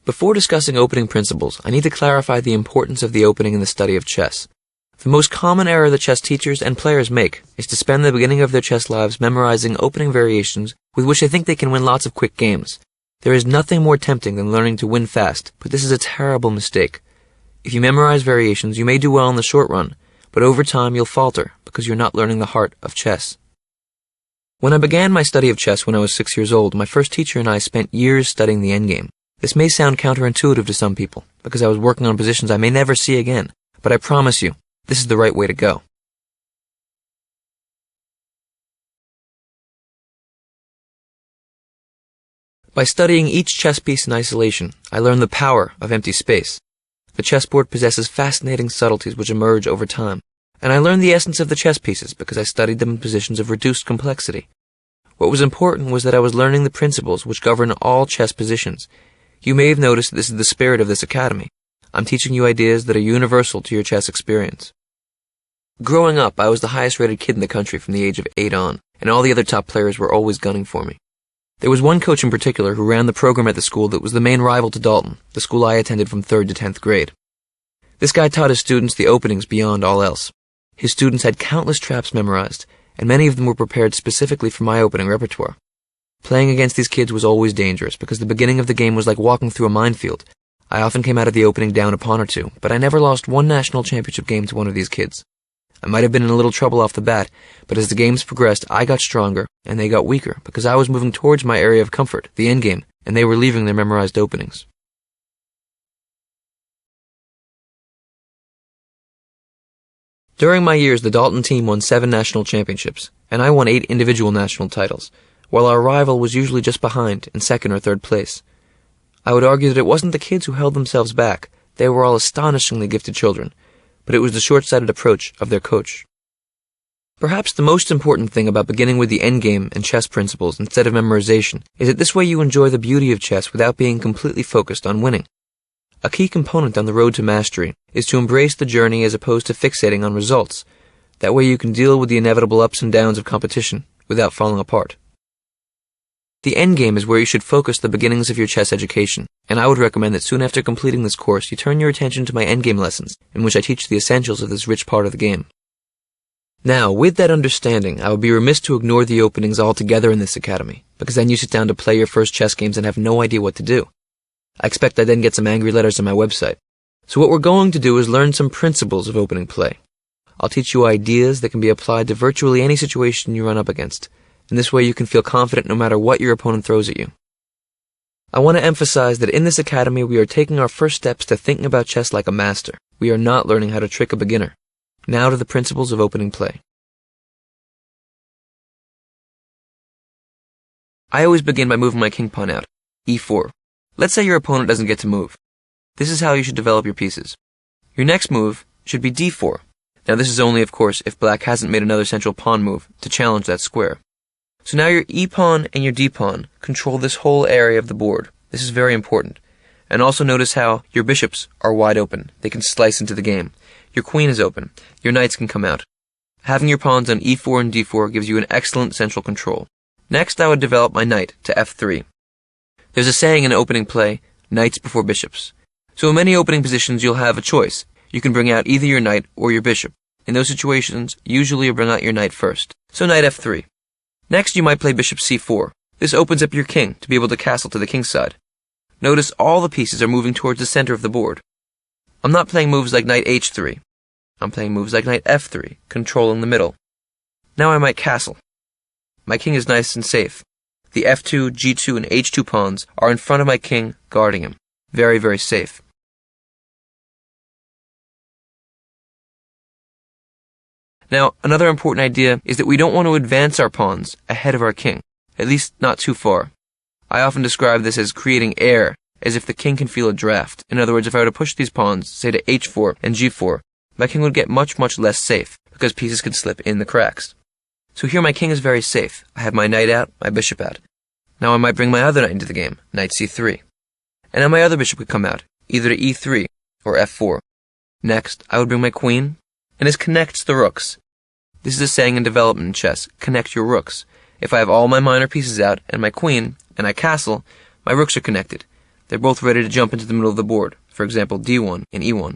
Before discussing opening principles, I need to clarify the importance of the opening in the study of chess. The most common error that chess teachers and players make is to spend the beginning of their chess lives memorizing opening variations with which they think they can win lots of quick games. There is nothing more tempting than learning to win fast, but this is a terrible mistake. If you memorize variations, you may do well in the short run, but over time you'll falter because you're not learning the heart of chess. When I began my study of chess when I was 6 years old, my first teacher and I spent years studying the endgame. This may sound counterintuitive to some people, because I was working on positions I may never see again, but I promise you, this is the right way to go. By studying each chess piece in isolation, I learned the power of empty space. The chessboard possesses fascinating subtleties which emerge over time, and I learned the essence of the chess pieces because I studied them in positions of reduced complexity. What was important was that I was learning the principles which govern all chess positions. You may have noticed that this is the spirit of this academy. I'm teaching you ideas that are universal to your chess experience. Growing up, I was the highest-rated kid in the country from the age of 8 on, and all the other top players were always gunning for me. There was one coach in particular who ran the program at the school that was the main rival to Dalton, the school I attended from 3rd to 10th grade. This guy taught his students the openings beyond all else. His students had countless traps memorized, and many of them were prepared specifically for my opening repertoire. Playing against these kids was always dangerous because the beginning of the game was like walking through a minefield. I often came out of the opening down a pawn or two, but I never lost one national championship game to one of these kids. I might have been in a little trouble off the bat, but as the games progressed, I got stronger and they got weaker because I was moving towards my area of comfort, the endgame, and they were leaving their memorized openings. During my years, the Dalton team won 7 national championships, and I won 8 individual national titles, while our rival was usually just behind in 2nd or 3rd place. I would argue that it wasn't the kids who held themselves back. They were all astonishingly gifted children, but it was the short-sighted approach of their coach. Perhaps the most important thing about beginning with the endgame and chess principles instead of memorization is that this way you enjoy the beauty of chess without being completely focused on winning. A key component on the road to mastery is to embrace the journey as opposed to fixating on results. That way you can deal with the inevitable ups and downs of competition without falling apart. The endgame is where you should focus the beginnings of your chess education, and I would recommend that soon after completing this course you turn your attention to my endgame lessons, in which I teach the essentials of this rich part of the game. Now, with that understanding, I would be remiss to ignore the openings altogether in this academy, because then you sit down to play your first chess games and have no idea what to do. I expect I then get some angry letters on my website. So what we're going to do is learn some principles of opening play. I'll teach you ideas that can be applied to virtually any situation you run up against, and this way you can feel confident no matter what your opponent throws at you. I want to emphasize that in this academy we are taking our first steps to thinking about chess like a master. We are not learning how to trick a beginner. Now to the principles of opening play. I always begin by moving my king pawn out, e4. Let's say your opponent doesn't get to move. This is how you should develop your pieces. Your next move should be d4. Now this is only, of course, if black hasn't made another central pawn move to challenge that square. So now your e-pawn and your d-pawn control this whole area of the board. This is very important. And also notice how your bishops are wide open. They can slice into the game. Your queen is open. Your knights can come out. Having your pawns on e4 and d4 gives you an excellent central control. Next, I would develop my knight to f3. There's a saying in opening play, knights before bishops. So in many opening positions, you'll have a choice. You can bring out either your knight or your bishop. In those situations, usually you bring out your knight first. So knight f3. Next, you might play bishop c4. This opens up your king to be able to castle to the king's side. Notice all the pieces are moving towards the center of the board. I'm not playing moves like knight h3. I'm playing moves like knight f3, controlling the middle. Now I might castle. My king is nice and safe. The f2, g2, and h2 pawns are in front of my king, guarding him. Very, very safe. Now, another important idea is that we don't want to advance our pawns ahead of our king, at least not too far. I often describe this as creating air, as if the king can feel a draft. In other words, if I were to push these pawns, say to h4 and g4, my king would get much, much less safe, because pieces could slip in the cracks. So here my king is very safe. I have my knight out, my bishop out. Now I might bring my other knight into the game, knight c3. And now my other bishop could come out, either to e3 or f4. Next, I would bring my queen, and this connects the rooks. This is a saying in development in chess, connect your rooks. If I have all my minor pieces out and my queen, and I castle, my rooks are connected. They're both ready to jump into the middle of the board, for example d1 and e1.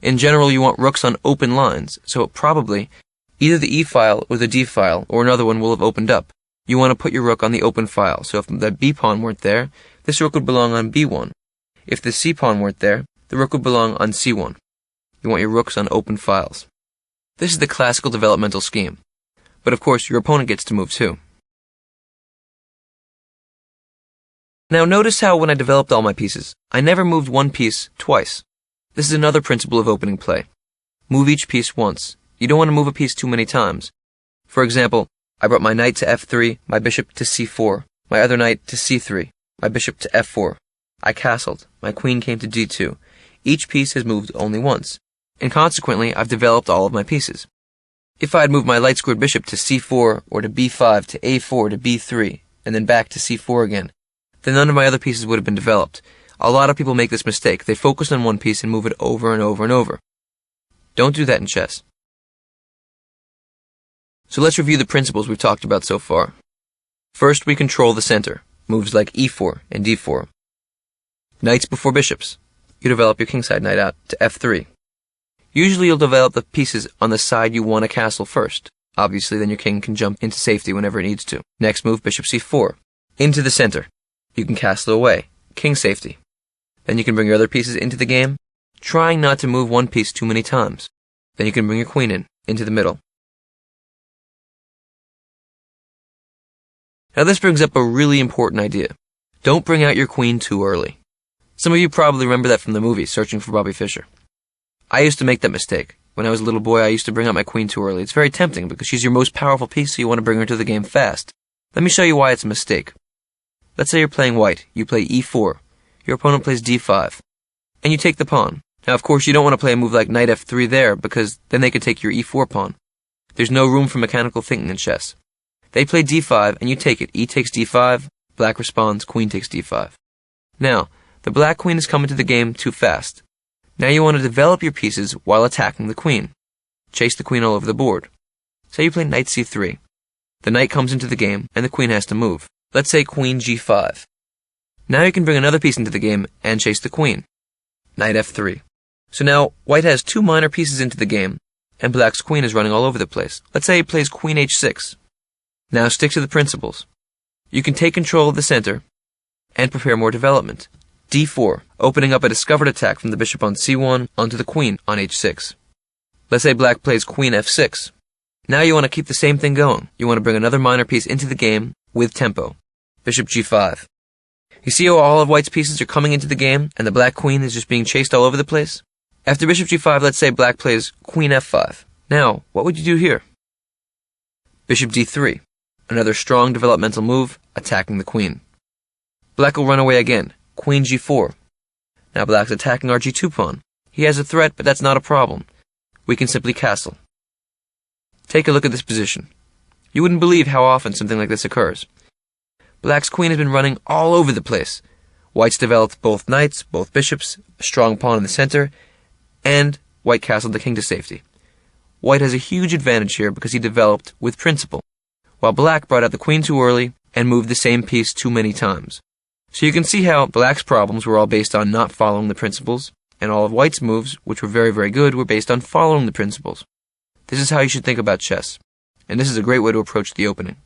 In general, you want rooks on open lines, so probably either the e file or the d file or another one will have opened up. You want to put your rook on the open file, so if the b pawn weren't there, this rook would belong on b1. If the c pawn weren't there, the rook would belong on c1. You want your rooks on open files. This is the classical developmental scheme. But of course, your opponent gets to move too. Now notice how when I developed all my pieces, I never moved one piece twice. This is another principle of opening play. Move each piece once. You don't want to move a piece too many times. For example, I brought my knight to f3, my bishop to c4, my other knight to c3, my bishop to f4. I castled. My queen came to d2. Each piece has moved only once, and consequently, I've developed all of my pieces. If I had moved my light-squared bishop to c4, or to b5, to a4, to b3, and then back to c4 again, then none of my other pieces would have been developed. A lot of people make this mistake. They focus on one piece and move it over and over and over. Don't do that in chess. So let's review the principles we've talked about so far. First, we control the center, moves like e4 and d4. Knights before bishops. You develop your kingside knight out to f3. Usually you'll develop the pieces on the side you want to castle first. Obviously, then your king can jump into safety whenever it needs to. Next move, bishop c4. Into the center. You can castle away. King safety. Then you can bring your other pieces into the game, trying not to move one piece too many times. Then you can bring your queen into the middle. Now this brings up a really important idea. Don't bring out your queen too early. Some of you probably remember that from the movie, Searching for Bobby Fischer. I used to make that mistake. When I was a little boy, I used to bring out my queen too early. It's very tempting because she's your most powerful piece, so you want to bring her to the game fast. Let me show you why it's a mistake. Let's say you're playing white. You play e4. Your opponent plays d5. And you take the pawn. Now, of course, you don't want to play a move like knight f3 there, because then they could take your e4 pawn. There's no room for mechanical thinking in chess. They play d5, and you take it. E takes d5, black responds, queen takes d5. Now, the black queen has come into the game too fast. Now you want to develop your pieces while attacking the queen. Chase the queen all over the board. Say you play knight c3. The knight comes into the game, and the queen has to move. Let's say queen g5. Now you can bring another piece into the game and chase the queen. Knight f3. So now, white has two minor pieces into the game, and black's queen is running all over the place. Let's say he plays queen h6. Now stick to the principles. You can take control of the center and prepare more development. d4, opening up a discovered attack from the bishop on c1 onto the queen on h6. Let's say black plays queen f6. Now you want to keep the same thing going. You want to bring another minor piece into the game with tempo. Bishop g5. You see how all of white's pieces are coming into the game and the black queen is just being chased all over the place? After bishop g5, let's say black plays queen f5. Now, what would you do here? Bishop d3. Another strong developmental move, attacking the queen. Black will run away again. Queen g4. Now black's attacking our g2 pawn. He has a threat, but that's not a problem. We can simply castle. Take a look at this position. You wouldn't believe how often something like this occurs. Black's queen has been running all over the place. White's developed both knights, both bishops, a strong pawn in the center, and white castled the king to safety. White has a huge advantage here because he developed with principle, while black brought out the queen too early and moved the same piece too many times. So you can see how black's problems were all based on not following the principles, and all of white's moves, which were very, very good, were based on following the principles. This is how you should think about chess, and this is a great way to approach the opening.